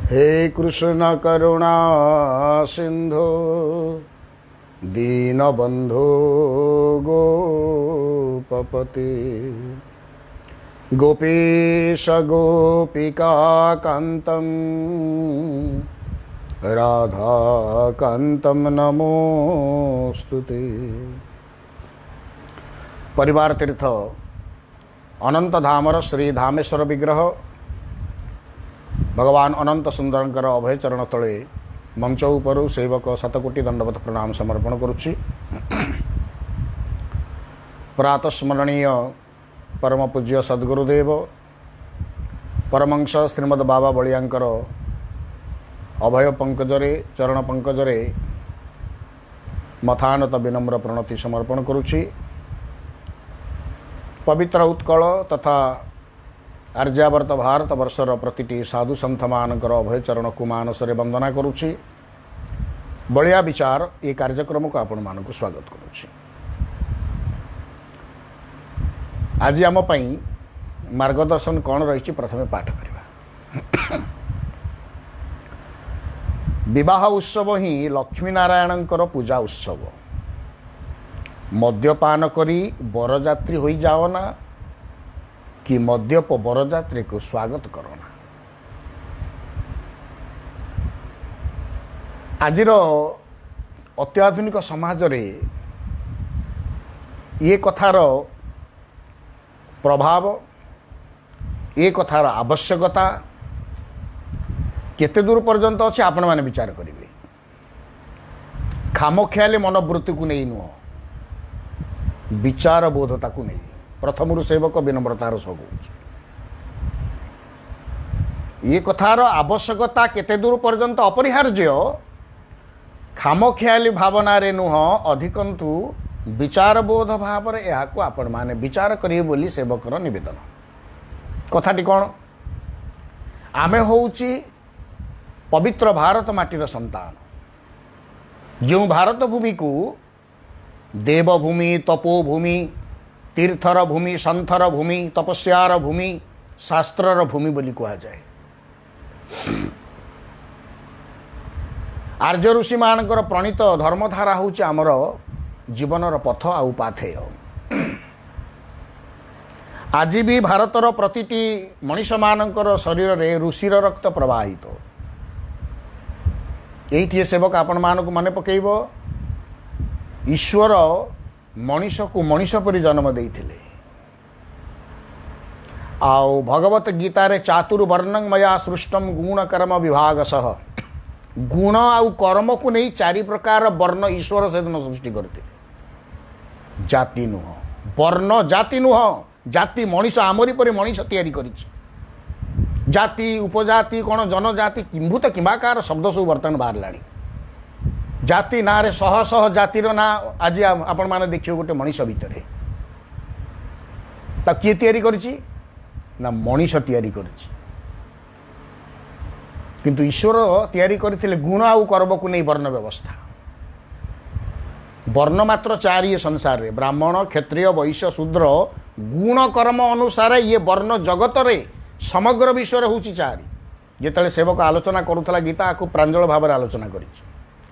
हे कृष्ण करुणा सिंधु दीनबंधु गोपपते गोपीश गोपिका कांतम राधा कांतम नमोस्तुते। परिवार तीर्थ अनंत धामर श्री धामेश्वर विग्रह भगवान अनंत सुंदरंकर अभय चरण तले मंच उपरू सेवक शतकोटी दंडवत प्रणाम समर्पण करुच्ची। प्रातस्मरणीय परम पूज्य सद्गुरुदेव परमंश श्रीमद बाबा बलियांकर अभय पंकजरे चरण पंकजरे मथानत विनम्र प्रणति समर्पण करुच्ची। पवित्र उत्कल तथा आर्यावर्त भारत वर्षर प्रतिटी साधु संत मानकर अभय चरण को मानसरे वंदना करुच्ची। बलिया विचार ये कार्यक्रम को आपण मानक स्वागत करुच्ची। आज आम पई मार्गदर्शन कौन रही प्रथमे पाठ करवा। विवाह उत्सव ही लक्ष्मी नारायणकर पूजा उत्सव। मद्यपान करी बरजात्री हो जाओ ना कि मद्यप बरजात्री को स्वागत करो ना। आजिर अत्याधुनिक समाज रे ये कथार प्रभाव ये कथार आवश्यकता केते दूर पर्यंत अच्छे आपण माने विचार करेंगे। खामखियाली मनोवृत्ति को नहीं नुह विचार बोधता को नहीं प्रथम सेवक विनम्रतार सब ये कथार आवश्यकता केते दूर पर्यंत अपरिहार्य खामखियाली भावना रे नुह अधिकंतु विचार बोध भाव रे को आपण माने विचार करिए बोली सेवकर निवेदन। कथाटी कौन आमे होउची पवित्र भारत माटीर संतान जो भारत भूमि को देवभूमि तपोभूमि तीर्थर भूमि संथर भूमि तपस्यार भूमि शास्त्रर भूमि बोली कहा जाए। आर्य ऋषि मानकर प्रणीत धर्मधारा होउची आमर जीवनर पथ आउ पाथेय। आज भी भारतर प्रतिटी मनीष मानकर शरीर रे ऋषिर रक्त प्रवाहित। ये सेवक आपण मानक मन पकेब ईश्वर मनीष को मनीष परि जन्म देइथिले। आउ भगवत गीता रे चातुर्वर्णं मया सृष्टम गुण कर्म विभाग सह गुण आउ कर्म को नहीं चारि प्रकार वर्ण ईश्वर से दिन सृष्टि करते। जाति नुह वर्ण जाति नुह जाति मनीष आमरी परि मनीष तैयारी करिछि। जाति उपजाति कौन जनजाति किंभूत किंबाकार शब्द सब बर्तमान बाहर लाणी। जाति ना रे शह शह जातिर ना आज आपण माने देखियो गोटे मनीष भितर ता किए तैयारी करिछि ना मनीष तैयारी करिछि। किंतु ईश्वर तैयारी करथिले गुण आउ कर्म को नहीं वर्ण व्यवस्था। वर्ण मात्र चारि संसार रे ब्राह्मण क्षत्रिय वैश्य शूद्र गुण कर्म अनुसार ये वर्ण जगत रे समग्र विश्व होउची चारि। जेतले सेवक आलोचना करूथला गीता को प्रांजल भाव आलोचना करिछि।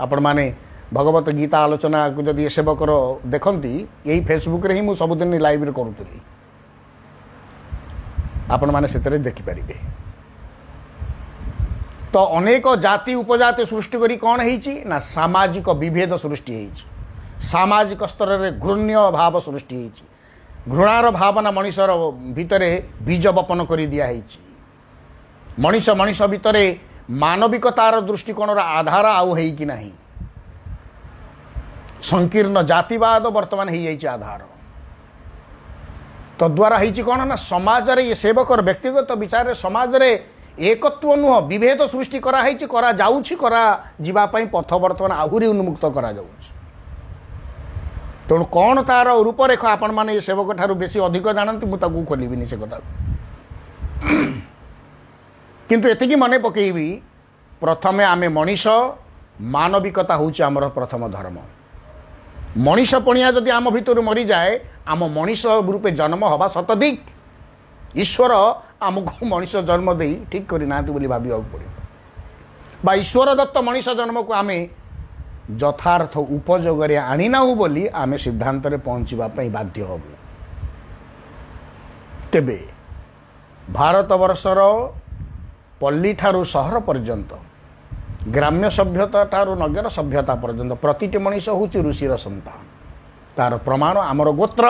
आपण माने भगवत गीता आलोचना को जदि सेवकर देखंती यही फेसबुक रे ही मु सबुदिन लाइव रे करूथली आपण माने सेतरे देखि परिबे। तो अनेक जाति उपजाति सृष्टि करी कौन हेछि ना सामाजिक विभेद सृष्टि हेछि। सामाजिक स्तर रे घृण्य भाव सृष्टि हेछि। घृणार भावना मनीषर भितरे बीज बपन कर दिया हेछि। मनीष मनीष भितरे मानविकतार दृष्टिकोण आधार आउ है कि नहीं। संकीर्ण जातिवाद वर्तमान हो जाइए आधार तद्वारा होइछि कौन ना समाज रे ये सेवकर व्यक्तिगत विचार समाज रे एकत्व नुह विभेद सृष्टि करा हेछि करा जाउछि करा जीवा पई पथ वर्तमान आहुरी उन्मुक्त करा जाउछि। तेणु कौन तार रूपरेख आपण माने सेवक ठारू बेसी अधिक जानती मुझे खोलि से कथा किंतु एतिकी मने पकेबी प्रथमे आमे मनीष मानविकता होउछि आमर प्रथम धर्म। मनीष पणिया जदि आम भितर मरी जाए आम मनीष रूपे जन्म हवा शतधिक ईश्वर आमको मनीष जन्म दे ठीक करी नांती बोली भाबिବାକୁ पड़िବ। बा ईश्वर दत्त मनीष जन्म को आम यथार्थ उपयोगे आनीनाऊ बोली आम सिद्धांत पहुँचापी बाध्य हबू। तेबे भारतवर्षर पल्ली ठारू सहर पर्यंत ग्राम्य सभ्यता ठारू नगर सभ्यता पर्यंत प्रतिटी मनीष हूँ ऋषिर संतान। तार प्रमाण आमर गोत्र।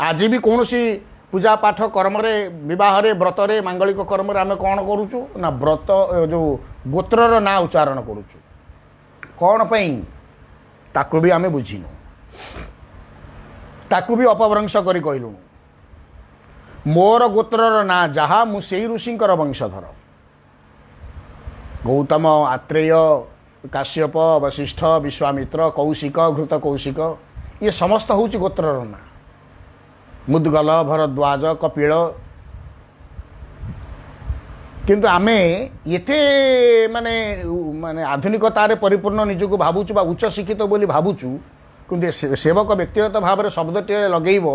आज भी कौन सी पूजा पाठ कर्म बह व्रत मांगलिक कर्म आम कौन करुचु ना व्रत जो गोत्रर ना उच्चारण करुचु कौन पई ताकू भी आम बुझीनु ताकू भी अपभ्रंश करी कहलु मोर गोत्रर ना जहा मु सेई ऋषिंकर वंशधर। गौतम आत्रेय काश्यप वशिष्ठ विश्वामित्र कौशिक घृत कौशिक ये समस्त हूँ गोत्रर ना। मुद्गल भरद्वाज कपिल किंतु आमे येते माने माने आधुनिकतार परिपूर्ण निजको भावुचु बा उच्च शिक्षित बोली भावुचु किंतु सेवक व्यक्तिगत भाव में शब्दटे लगेब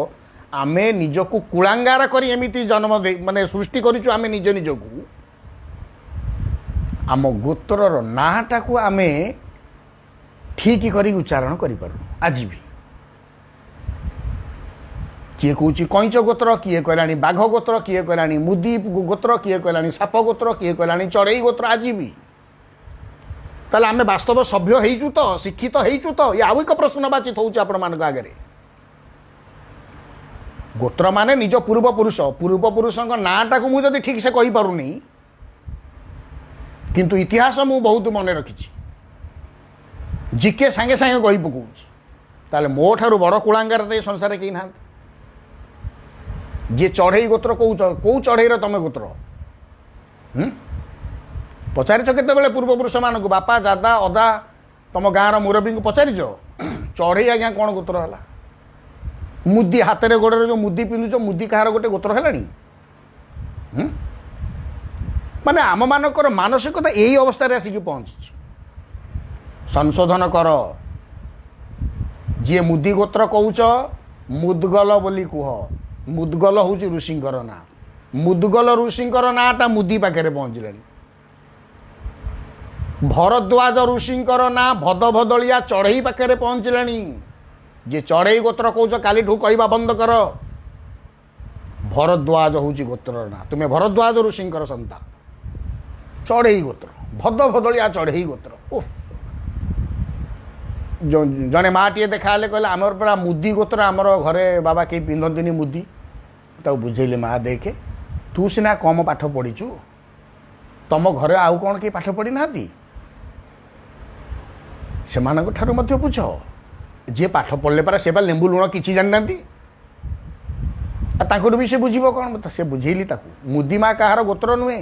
आमे निजको कुलांगार करी एमिति जन्म दे माने सृष्टि करिचु आमे निज निजको आम गोत्रर नाटा को आमे ठीक करी उच्चारण करि पारु। आज भी किए कौच कईच गोत्र किए कहलानी बाघ गोत्र किए कहलानी मुदी गोत्र किए कहलानी साप गोत्र किए कहलानी चढ़ई गोत्र। आज भी ताले आमे वास्तव सभ्य होइचु तो शिक्षित होइचु तो ये आउ एक प्रश्नवाचित होउछ आपण मान आगे। गोत्र माने निज पूर्वपुरुष नाटा को मुझे ठीक से कहि पारुनी किंतु इतिहास मु बहुत मन रखी जिके सांगे सांगे कहि पकाउछ ताले मो ठारू बड़ कुलांगार तो संसार केही ना। जे चढ़ई गोत्र कौ चढ़ईर तमे गोत्र पचारिच केते पूर्वपुरुष मान को बापा दादा अदा तम गाँव मुरबी को पचारिच चढ़ई आज्ञा कौन गोत्र है। मुदी हाथ में गोड़े जो मुदी पिंधुच मुदी कहार गोटे गोत्र है माने आम मानकर मानसिकता यही अवस्था आसिक पहुंची। संशोधन कर जी मुदी गोत्र कौच मुदगल बोली कह मुदगल हूँ ऋषिंकर ना मुदगल ऋषिंकर नाटा मुदी पाखे पहुँचला। भरद्वाज ऋषिंकर ना भदभदलिया चढ़ई पाखे पहुँचला। जे चढ़ई गोत्र कौच काली कहवा बंद कर भरद्वाज हूँ गोत्र ना तुम्हें भरद्वाज ऋषिंकर संतान चढ़ई गोत्र भदभदलिया चढ़ई गोत्र। जड़े माँ टे देखा कहले आमर पूरा मुदी गोत्र आमर घरे बाबा कहीं पिंधती मुदी बुझेली माँ देखे तू सीना कम पाठ पढ़ीचु तम घरे आउ कौन कहीं पाठ पढ़ी ना से पूछ जी पाठ पढ़ले पारा से लेंबू लुण कि जाना भी से बुझे कौन से बुझेली मुदी माँ कहार गोत्र नुहे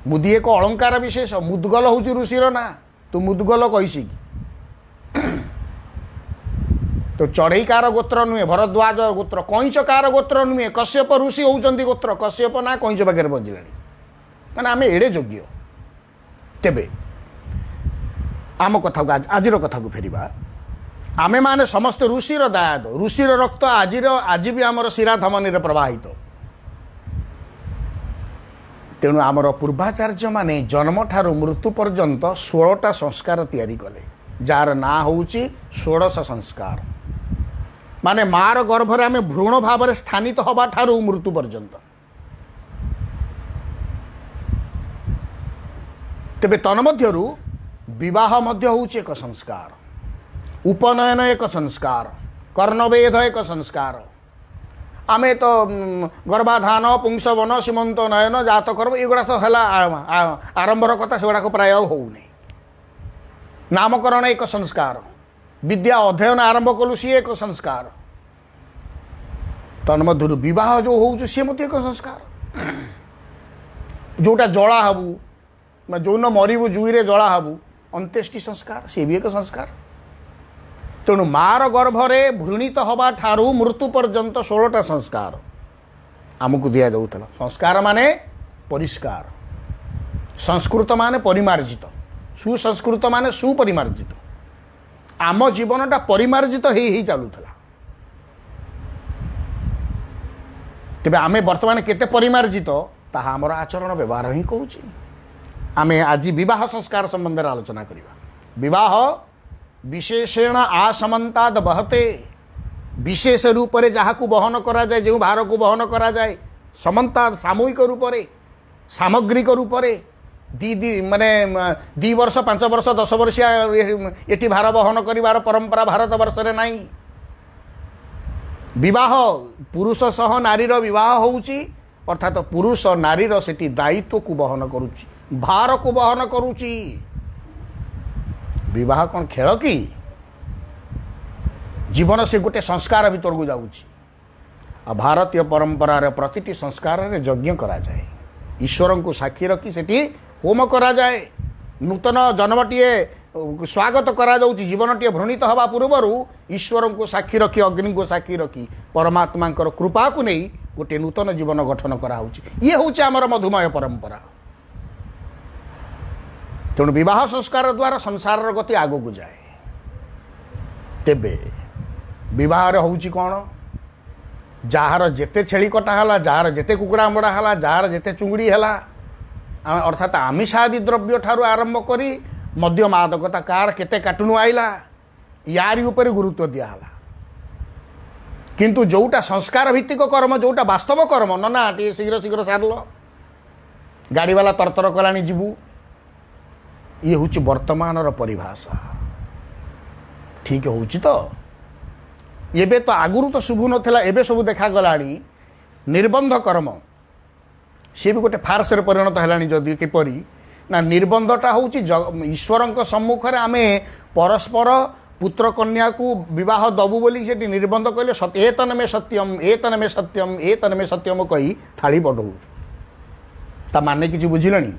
मुदी एक अलंकार विशेष मुदगल हूँ ऋषिर ना तू मुदगल कहीसी तो चढ़ई कार गोत्र नुहे भरद्वाज गोत्र कईच कार गोत्र नुहे कश्यप ऋषि होउचंदी गोत्र कश्यप ना कईच पाखे पहुँचला मैंने आम एड़े योग्य। तेबे आम कथा को आज कथा को फेरिबा आमे माने समस्त ऋषिर दायाद ऋषिर रक्त आज भी आमर शिरा धमनी प्रवाहित। तेणु आमर पूर्वाचार्य माने जन्म ठारू मृत्यु पर्यंत 16टा संस्कार तैयारी कले जार ना होउची 16 संस्कार माने मार गर्भरे आमे भ्रूण भाव में स्थानित हवा ठारू मृत्यु पर्यंत। तेबे तन्मध्यरु विवाह मध्य होउची एक संस्कार उपनयन एक संस्कार कर्णवेद एक संस्कार आमे तो गर्भाधान पुंसवन सीमंत नयन जात कर्म एगुड़ा तो है आरंभर कथा से गुड़ाक प्राय होने नामकरण एक संस्कार विद्या अध्ययन आरंभ कलु सी एक संस्कार तन्मध्यरु विवाह जो हो सी मत एक संस्कार जोटा जला हबू जो न मरबू जुईरे जला हबू अंत्येष्टि संस्कार सी भी एक संस्कार। तेणु मार गर्भरे भ्रूणित हवा ठारू मृत्यु पर्यंत 16टा संस्कार आमको दिया जाउथला। संस्कार माने परिष्कार संस्कृत माने परिमार्जित सुसंस्कृत माने सुपरिमार्जित आम जीवनटा परिमार्जित ही चलुथला। तेबे आमे वर्तमान केते परिमार्जित ताहा हमर आचरण व्यवहार ही कहूची आमे आज विवाह संस्कार संबंध में आलोचना करिबा। विवाह विशेषण आसमंताद बहते, विशेष रूप से जहाँ को बहन करा जाए, जो भार को बहन करा जाए समन्ताद सामूहिक रूप से सामग्रिक रूप से दी माने 2 वर्ष 5 वर्ष 10 वर्ष ये भार बहन कर परंपरा भारत वर्ष रे नहीं। विवाह पुरुष सह नारीर विवाह होउची, अर्थात पुरुष नारीर सेठी दायित्व को बहन करुची, भार को बहन करुची। विवाह कौन खेल कि जीवन से गोटे संस्कार भीतर को जाऊँगी। आ भारतीय परंपरा रे प्रतिटी संस्कार रे यज्ञ करा जाए, ईश्वर को साक्षी रखी सेठी होम करा जाए, नूतन जन्मटीए स्वागत करा जाउची। जीवनटीए भ्रणित हवा पूर्वर ईश्वर को साक्षी रखी, अग्नि को साक्षी रखी, परमात्मा कृपा को नहीं गोटे नूतन जीवन गठन करा होउची। ये होउची हमर मधुमय परंपरा। तेणु विवाह संस्कार द्वारा संसार गति आगो को जाए। तेबे विवाह होउची कौन, जार जेते छेली कटा हला, जार जेते कुकुड़ा मड़ा हला, जार जेते चुंगड़ी हला, अर्थात आमिषादि द्रव्य ठारू आरंभ करी मद्य मादकता कार केते काटुनु आइला, यारी ऊपर गुरुत्व दिया हला। किंतु जोटा संस्कार भित्तिक कर्म, जोटा वास्तव कर्म, ना टी शीघ्र शीघ्र सारल, गाड़ी वाला तरतर कलानी जीवु, ये हूँ वर्तमान परिभाषा। ठीक होउची तो एबे तो आगुरु तो शुभु नथिला, एबे सब देखा गलानी निर्बंध कर्म सी भी गोटे फार्स परिणत है। जदि किपरि ना निर्बंधटा हूँ ईश्वर सम्मुख में आम परस्पर पुत्र कन्या को विवाह दबु बोली से निर्बंध कहले एतन में सत्यम एतन में सत्यम एतन में सत्यम कही थाली बढ़ऊ। ता माने किसी बुझिलनी,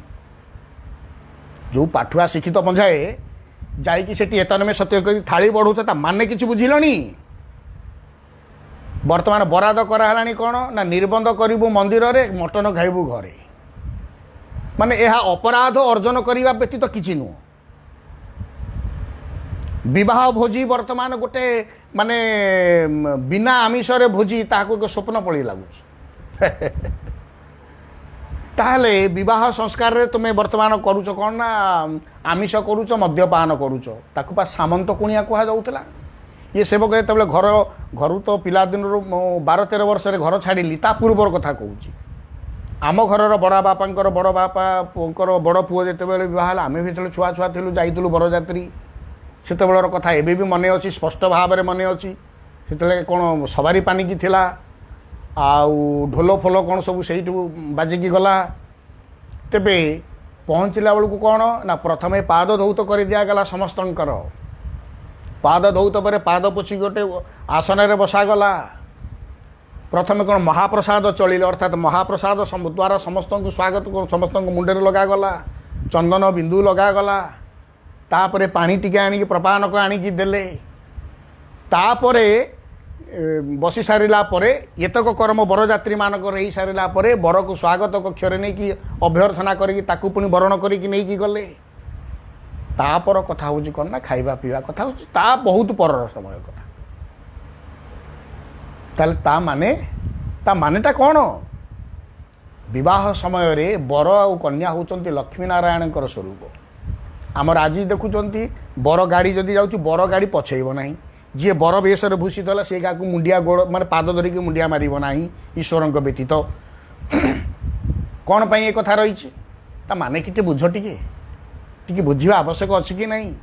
जो पाठुआ शिक्षित पंझाए जाइकी सेठी एतन में सत्य कही थाली बढ़ऊ, ता माने किसी बुझिलनी। वर्तमान बराद कराला कौन ना निर्बंध करू मंदिर रे मटन खाइबू घरे, माने यह अपराध अर्जन करने व्यतीत तो किसी नुह। विवाह भोजी वर्तमान गोटे माने बिना आमिष रे भोजी ताको एक स्वप्न पड़ी लगुच। ताहले विवाह संस्कार रे तुम्हें वर्तमान करूच कौन ना आमिष करूच, मद्यपान करूच, ताकू पा सामंत कुणिया कहा जाउतला। ये सेवक जो घर घर तो पिला दिन 12-13 वर्ष घर छाड़ी ता पूर्वर कथा कहूँ। आम घर बड़ा बापा बड़ बापा बड़ पुओ जिते बहा आम भी जो छुआ छुआ थी जाइलु बरजात्री, से कथा एबे भी मन अच्छी, स्पष्ट भाव में मन अच्छी। से कौन सवारी पानी की थिला, आउ ढोल फोल कौन सब से बाजिकी गला। तेबे पहुँचला बेलू कौन ना प्रथमे पाद धौत कर दिगला, समस्तंकर पाद धौत पर पाद पोछी गोटे आसन रे बसागला। प्रथमे कौन महाप्रसाद चलिले, अर्थात महाप्रसाद द्वारा समस्त को स्वागत समस्त मुंडे लगागला, चंदन बिंदु लगागला। तापरे पानी टिके आनिकी प्रपानक आनिकी देले। तापरे बसी सारिला परे एतक कर्म बरजात्री मानक रही सारिला परे बर को स्वागत कक्ष रे नहीं कि अभ्यर्थना करी ताकू पुणी बरण करी नहीं कि गले। तापर कथा हूँ कौन ना खाइबा पीवा कथा हूँ, ता बहुत पर समय कथा। ताले ता मानेटा कौन, विवाह समय रे बर आ कन्या होचंती लक्ष्मी नारायण स्वरूप। आमर आज देखुंत बर गाड़ी जदि जाऊँ बर गाड़ी पछेब ना, जी बर बेश भूषित है सी क्या मुंडिया गोड़ माने पाद धरिकी मुंडिया मारिब ना ईश्वर व्यतीत। कौन पाई एक कथा रही ता माने कि बुझ टी बुझा आवश्यक अच्छी कि नहीं।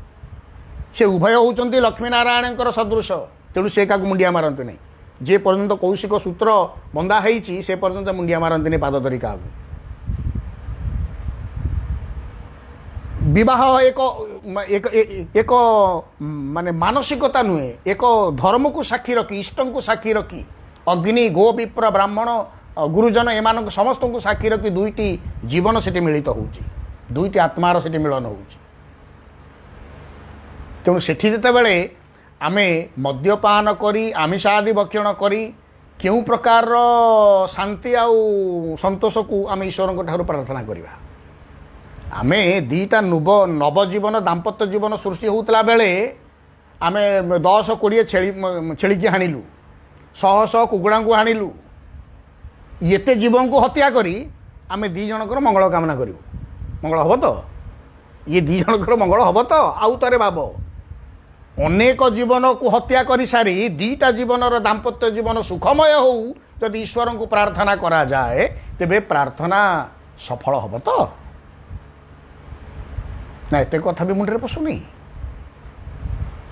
से उभय होती लक्ष्मी नारायण सदृश, तेणु से क्या मुंडिया मारती नहीं। जे पर्यंत कौशिक सूत्र बंधा होती से पर्यंत मुंडिया मारती नहीं पाद धरी क्या। विवाह एक एक एक माने मानसिकता नुहे, एक धर्म को साक्षी रखी, इष्ट को साक्षी रखी, अग्नि गो विप्र ब्राह्मण गुरुजन एम समस्त को साक्षी रखी दुईटी जीवन से मिलित होउची, दुईटी आत्मार से मिलन होउची। तेणु सेठी जेतेबेले आमे मद्यपान करी आमिषादि भक्षण करी केउ प्रकार शांति आउ संतोष को आमे ईश्वर ठाकुर प्रार्थना करिबा। आमे दीटा नवजीवन दाम्पत्य जीवन सृष्टि होता बेले आमे 10-20 छेली की हाणिलु, 100 कुकुड़ा को हाणिलु, एते जीवन को हत्या करी आमे दी जनकर मंगल कामना करूँ। मंगल हम तो ये दी जनकर मंगल हम तो आउ थे भाव अनेक जीवन को हत्या कर सारी दीटा जीवन दाम्पत्य जीवन सुखमय हो जब ईश्वर को प्रार्थना करा जाए तेबे प्रार्थना सफल हम तो ना एत कथा भी मुंडे पशुनी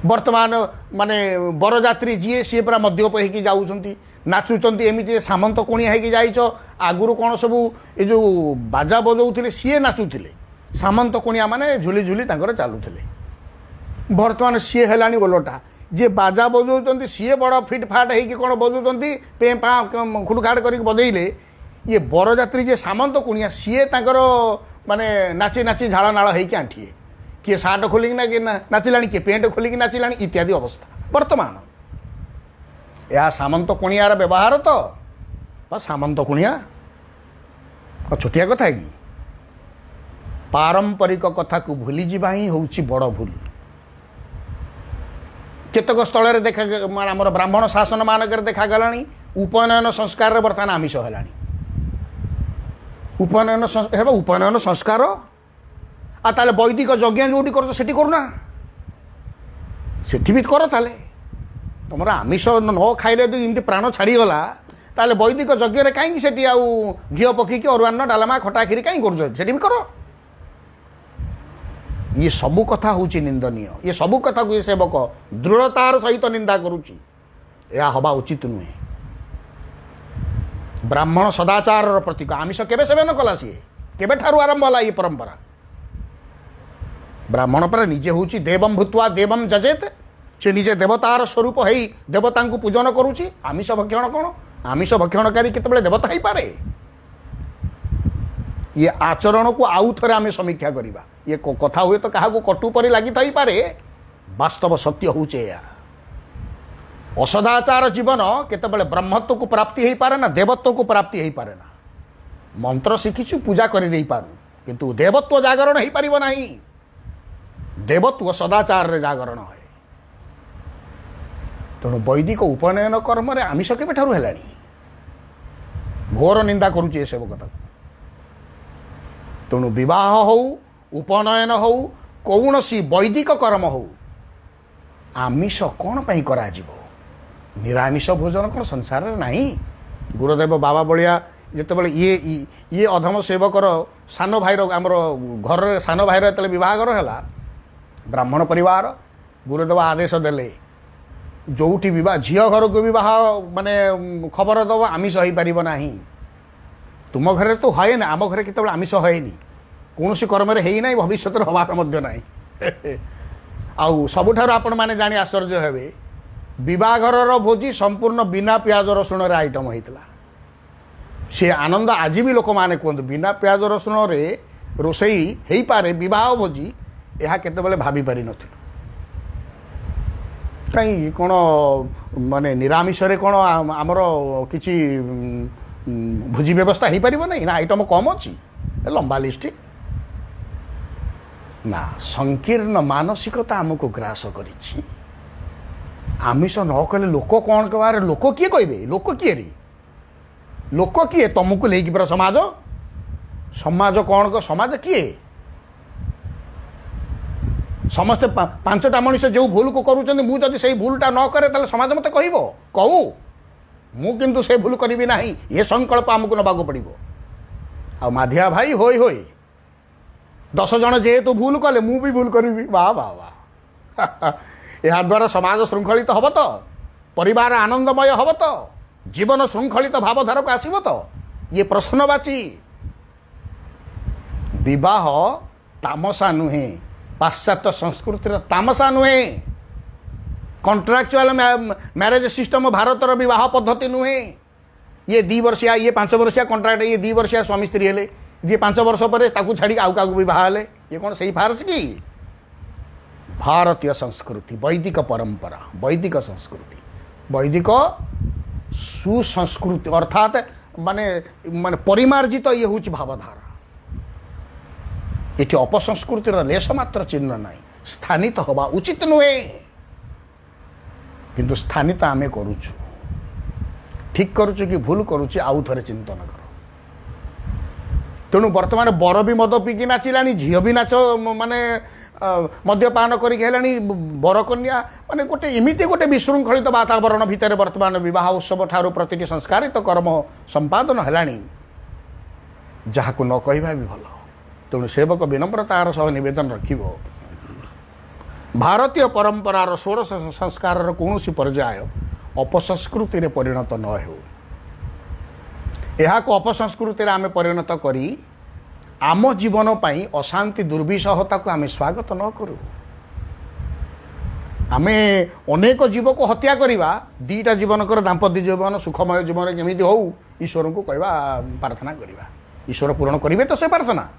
वर्तमान माने बरजात्री जी सी पूरा मद्यप होगी जाऊँच नाचुंट एमती सामंत कुणिया होगी जाइच आगुरी कौन सब ये जो बाजा बजाऊे सी नाचुले सामंत कुणिया माने झुली झुली चलुले वर्तमान सी है ओलटा जी बाजा बजाऊँ सी बड़ फिट फाट होगी कौन बजाऊँ पे पा खुड़खाड़ कर बजैले ये बरजात्री जे सामंत कुणिया सी माने नाची नाची झाड़ नाड़ होगी आंठिए किए सार्ट खोलिक ना कि नाचिला किए पेंट खोलिक नाचिला इत्यादि अवस्था वर्तमान यह सामंत कुणियार व्यवहार तो बस सामंत कुणिया छोटिया कथा कि पारंपरिक कथा को भूली जावा ही हूँ बड़ भूल केतक स्थल देखा आम ब्राह्मण शासन मानक देखा उपनयन संस्कार बर्तमान आमिष है उपनयन संस्कार ताले वैदिक यज्ञ जो करना सेठी भी कर ताले तुम आमिष न खाइले इमती प्राण छाड़गला ताले वैदिक यज्ञ कहीं से घी पकईकि अरुआन्न डालमा खटा खीरी कहीं कर कर ये सबू कथा हूँ निंदनीय ये सबू कथा को ये सेवक दृढ़तार सहित निंदा करुच्ची यह हवा उचित नुहे ब्राह्मण सदाचार प्रतीक आमिष केबे सेवन कला सी केबे ठारू आरंभ होला ये परंपरा ब्राह्मण पर निजे हूँ देवम भूत्वा देवम जजेत से निजे देवतार स्वरूप है देवता को पूजन करुच्ची आमिष भक्षण कौन आमिष भक्षणकारी केतबेले देवता ही पारे ये आचरण को आउ थे आम समीक्षा करवा ये कथा हुए तो क्या कटु परी लगी थी पारे वास्तव सत्य हूँ असदाचार जीवन केतबेले ब्रह्मत्व को प्राप्ति हो पारे ना देवत्व को प्राप्ति हो पारे ना मंत्र शिखिचु पूजा कर पारू किंतु देवत्व जागरण हो पार ना देवत्व सदाचार रे जागरण है तेणु वैदिक उपनयन कर्म आमिष केबे ठारू हेलानी घोर निंदा करुचे सब कथा तेणु विवाह हो उपनयन हो कौन सी वैदिक कर्म हो आमिष कौन पाई करा जीवो निरामिष भोजन कौन संसार में नहीं गुरुदेव बाबा बलिया जितेबाला ये अधम सेवकर सान भाईर आमर घर सान भाईर जो बहागर है ब्राह्मण परिवार गुरुदेव आदेश देले जोठी बा झील घर को बह माने खबर दब आमिष हो पार ना तुम घर तो है ना आम घर केत आमिष है कौन कर्म है ना भविष्य हबार ना आउ सबुठार आपण मैंने जानी आश्चर्य हे बहाघर भोजी संपूर्ण बिना प्याज रसुण आइटम होता सी आनंद आज भी लोक मैंने कहते बिना प्याज रसुण रोसई हो पारे बह भोजी यह केतबेले भाभी पारि न कहीं कौन माने निरामिष कौन आमर किसी भोजी व्यवस्था हो पार ना ना आइटम कम अच्छी लंबा लिस्ट ना संकीर्ण मानसिकता आमको ग्रास करिछि आमिष न कले लोक कौन कह लोक किए कहे लोक किए रे लोक किए तुमको लेकिन पूरा समाज समाज कौन कह समाज किए समस्ते पांचटा मनीष जो भूल को करूँ मुझे से भूलटा न करे ताले समाज मत कह कहू मु किंतु से भूल करी ना ये संकल्प आमको नबाक पड़ो आ माधिया भाई होई होई 10 जन जेहेतु भूल कले मु भी भूल करी वाह वाह वाह यह द्वारा समाज श्रृंखलित हम तो परिवार आनंदमय हम तो जीवन श्रृंखलित भावधारा को आसब तो ये प्रश्नवाची विवाह तामसा नुहे पाश्चात्य संस्कृतिर तामसा नुहे कॉन्ट्रैक्चुअल मैरिज सिस्टम भारतर विवाह पद्धति नुहे ये 2 वर्षिया ये 5 वर्षिया कॉन्ट्रैक्ट ये 2 वर्षिया स्वामी स्त्री हेले ये 5 वर्ष पर छाड़ी आउ क्या बहा हेले ये कौन सही फारस की भारतीय संस्कृति वैदिक परंपरा वैदिक संस्कृति वैदिक सुसंस्कृति अर्थात माने माने परिमार्जित ये हूँ भावधारा ये अपसंस्कृतिर लेश मात्र चिन्ह ना स्थानित हवा उचित नुहे किंतु स्थानित आमे करुचु ठीक करुचु कि भूल करुचु आउ थरे चिंतन कर तेणु बर्तमान बर भी मद पीकी नाचिला झील भी नाच माने मद्यपान करी बर कन्या माने गोटे एमती गोटे विशृंखलित वातावरण भितर वर्तमान विवाह उत्सव ठारू प्रति संस्कारित कर्म संपादन है जहाँ को न कहवा भी भल। तेणु सेवक विनम्रतार सह निवेदन रखिब भारतीय परंपरार षोड़श संस्कार कौन पर्याय अपसंस्कृति परिणत न हो। यह अपसंस्कृति आम परिणत करी आम जीवन पाई अशांति दुर्विषहता को आम स्वागत न करूँ। आमे अनेक जीव को हत्या करवा दीटा जीवन कर दाम्पत्य जीवन सुखमय जीवन केमी हो ईश्वर को कहवा प्रार्थना करवा ईश्वर पूरण करेंगे तो से प्रार्थना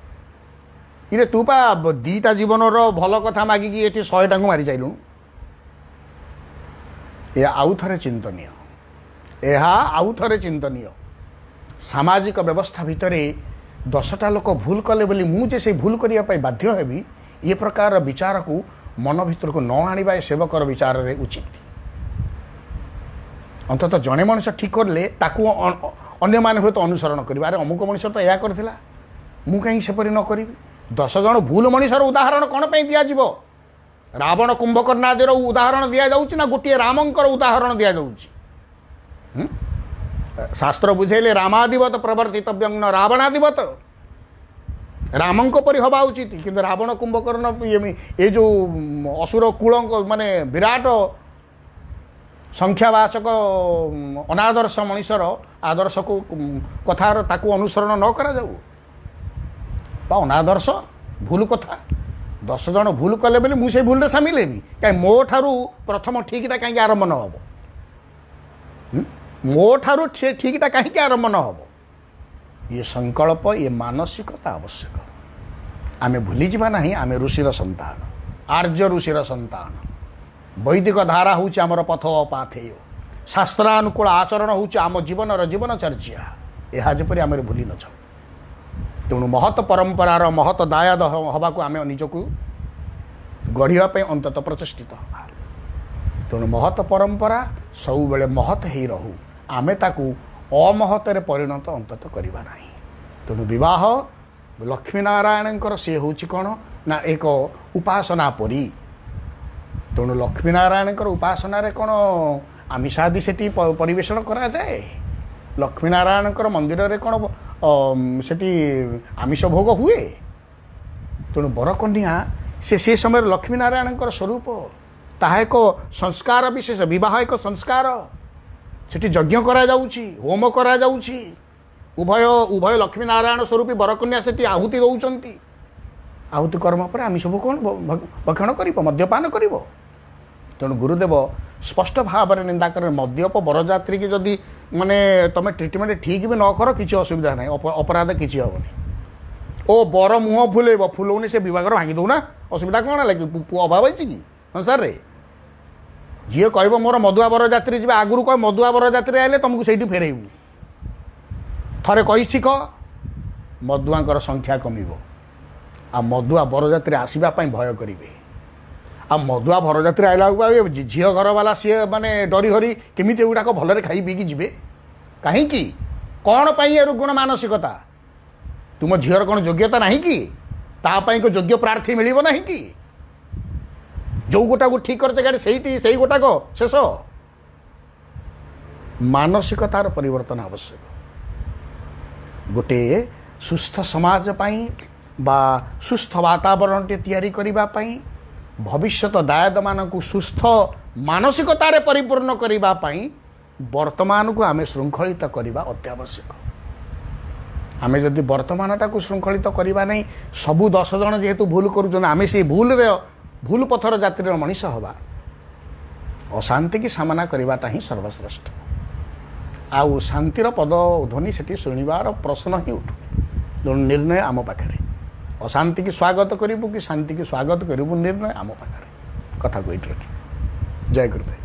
इरे तू पा दीटा जीवन भल कथा मागिकी ये 100टा को मारी साइलु। यह आउ थे चिंतनीय यह आउ थे चिंतनीय सामाजिक व्यवस्था भितर 10टा लोक भूल कले बोली मुझे से भूल करने बाध्य हेबी ये प्रकार विचार को मन भीतर को न आनिबा सेवकर विचार रे उचित। अंततः जड़े मनुष्य ठीक करले ताकू अन्य माने हुए तो अनुसरण करिबा अरे अमुक मनुष्य तो या करथिला मु कहीं सेपरि न करिबि। 10 जण भूल मनुष्यर उदाहरण कौन पे दिया जीवो रावण कुंभकर्ण आदि उदाहरण दिया जाउछि ना गोटे रामंकर उदाहरण दिया जाउछि। शास्त्र बुझेले रामादिवत प्रवर्तितव्यं न रावणादिवत रामंक परि हवा उचित किंतु रावण कुंभकर्ण ये जो असुर कूल माने विराट संख्यावाचक अनादर्श मनुष्यर आदर्श को कथार ताकू अनुसरण न करा जाऊ बा अनादर्श भूल कथा 10 जण भूल कले बोली मुझे भूल सामिल हेबी कहीं मो ठारू प्रथम ठीकटा कहीं आरंभ न हम मो ठारू ठीकटा कहीं आरंभ न हम ये संकल्प ये मानसिकता आवश्यक। आमे भूली जीवा नहीं आमे ऋषिर संतान आर्य ऋषिर संतान वैदिक धारा हूँ आमर पथ पाथेय शास्त्रानुकूल आचरण हूँ आम जीवन जीवनचर्या यह जपरी आम भूली न जाऊ। तेणु महत परंपरार महत दायाद हवा को आम निजक गढ़ापी अंतत प्रचेषित हवा। तेणु महत परंपरा सब बेले महत ही रहू आमे ताकू अमहतरे परिणत अंतत करवा नहीं। तेणु विवाह लक्ष्मीनारायण सी हूँ कौन ना एक उपासना परी। तेणु लक्ष्मीनारायण उपासना कौन आमिषादि से परिवेषण करा जाए लक्ष्मीनारायण मंदिर रे कौन सेठी आमिष भोग हुए। तेणु बरकन्या से समय लक्ष्मीनारायण स्वरूप ताहा एक संस्कार विशेष विवाह एक संस्कार सेठी यज्ञ करा जाउछि होम करा जाउछि उभय उभय लक्ष्मीनारायण स्वरूपी बरकन्या सेठी आहुति दौचंती आहुति कर्म पर आमिष भोग कौन भक्षण कर मद्यपान कर। तेणु गुरुदेव स्पष्ट भाव में निंदा कर मद्यप बरजात्री की जदि माने तुम ट्रिटमेंट ठीक भी न कर किसी असुविधा ना अपराध किसी हेनी ओ बर मुह फुलेब फुलौनी से विभाग भांगी दौना असुविधा कौन है कि अभाव है कि संसार रे जी कह मोर मधुआ बरजात्री जी आगुरी कह मधुआ बरजात्री आए तुमको से फेरईबू थे कही शिख मधुआ संख्या कमिब आ मधुआ बरजात्री आसवाई भय करेंगे आ मधुआ बरजात्री आइला झील घर वाला सी माने डरी हरी केमी गुड़ाक भलरे खाई पीकी जी कहीं कौन पाई रुग्ण मानसिकता तुम झीर कौन योग्यता नहीं कि तापाई को योग्य प्रार्थी मिल ना कि जो गोटा को ठीक करते गाड़ी से गोटाक शेष मानसिकतार परिवर्तन आवश्यक। गोटे सुस्थ समाज पाई बा सुस्थ वातावरण तैयारी करबा पाई भविष्यत दायद मानक सुस्थ मानसिकतार परिपूर्ण करबा पाई वर्तमान को आमे श्रृंखलित करबा अत्यावश्यक। आमे जदि वर्तमानटा को श्रृंखलित करबा नहीं सबु 10 जन जेहेतु भूल करूछन आमे से भूल पथर जातिर मनीष हवा अशांति की सामना करवाटा ही सर्वश्रेष्ठ। आउ शांतिर पद ध्वनि से शुणवार प्रश्न ही उठु निर्णय आम पाखे अशांति की स्वागत करूँ कि शांति की स्वागत करूँ निर्णय आम पाखे कथा को ये रखी। जय गुरुदेव।